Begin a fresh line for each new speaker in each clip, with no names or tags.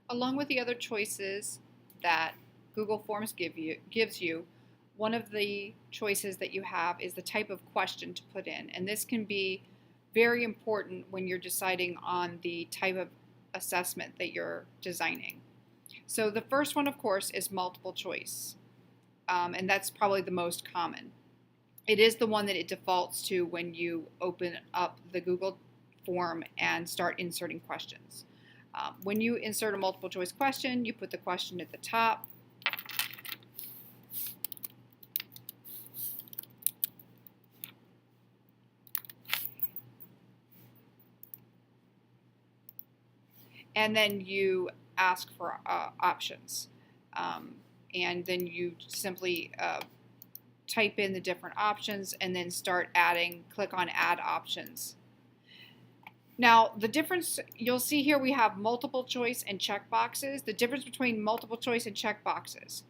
Along with the other choices that Google Forms gives you, one of the choices that you have is the type of question to put in. And this can be very important when you're deciding on the type of assessment that you're designing. So the first one, of course, is multiple choice. And that's probably the most common. It is the one that it defaults to when you open up the Google form and start inserting questions. When you insert a multiple choice question, you put the question at the top. And then you ask for options. And then you simply type in the different options and then start adding, click on add options. Now, the difference, you'll see here we have multiple choice and checkboxes. The difference between multiple choice and checkboxes.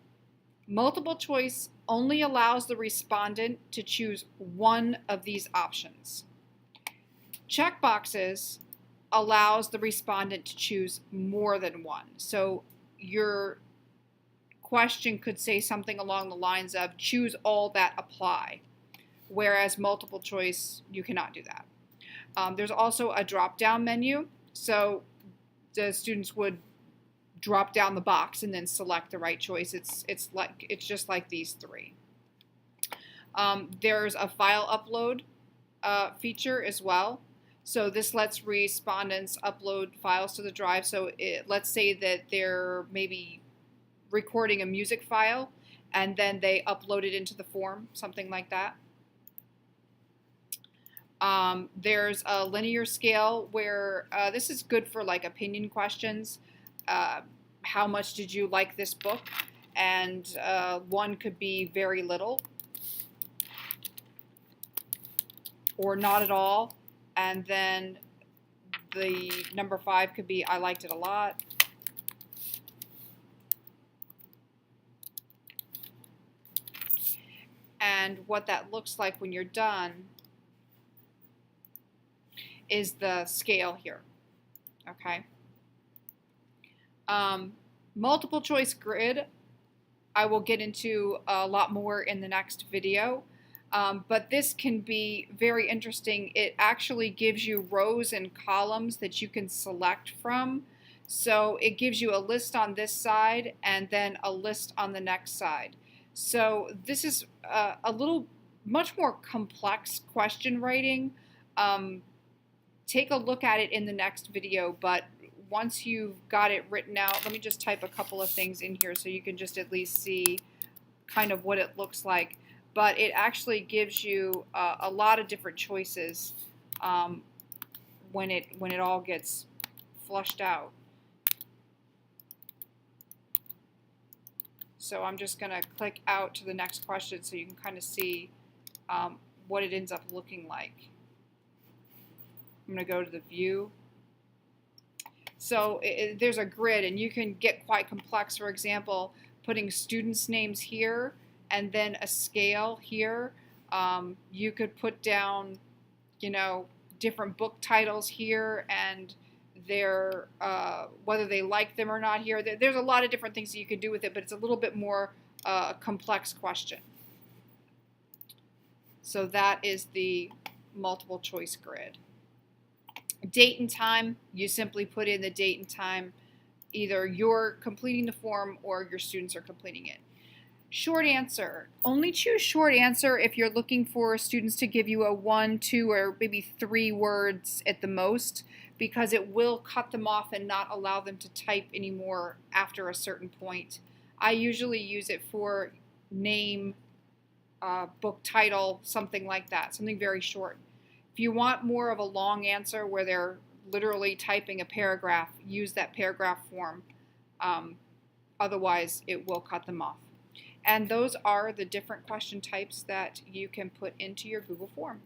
Multiple choice only allows the respondent to choose one of these options. Checkboxes allows the respondent to choose more than one. So your question could say something along the lines of choose all that apply, whereas multiple choice, you cannot do that. There's also a drop-down menu, so the students would drop down the box and then select the right choice. It's just like these three. There's a file upload feature as well. So this lets respondents upload files to the drive. So let's say that they're maybe recording a music file and then they upload it into the form, something like that. There's a linear scale where this is good for like opinion questions. How much did you like this book? And one could be very little or not at all. And then the number 5 could be I liked it a lot. And what that looks like when you're done is the scale here, okay? Multiple choice grid, I will get into a lot more in the next video, but this can be very interesting. It actually gives you rows and columns that you can select from. So it gives you a list on this side and then a list on the next side. So this is a little much more complex question writing. Take a look at it in the next video, but once you've got it written out, let me just type a couple of things in here so you can just at least see kind of what it looks like. But it actually gives you a lot of different choices when it all gets flushed out. So I'm just going to click out to the next question so you can kind of see what it ends up looking like. I'm going to go to the view. So there's a grid, and you can get quite complex. For example, putting students' names here and then a scale here. You could put down, different book titles here and their whether they like them or not here. There's a lot of different things that you could do with it, but it's a little bit more complex question. So that is the multiple choice grid. Date and time, you simply put in the date and time. Either you're completing the form or your students are completing it. Short answer. Only choose short answer if you're looking for students to give you a 1, 2, or maybe 3 words at the most, because it will cut them off and not allow them to type anymore after a certain point. I usually use it for name, book title, something like that, something very short. If you want more of a long answer where they're literally typing a paragraph, use that paragraph form. Otherwise, it will cut them off. And those are the different question types that you can put into your Google form.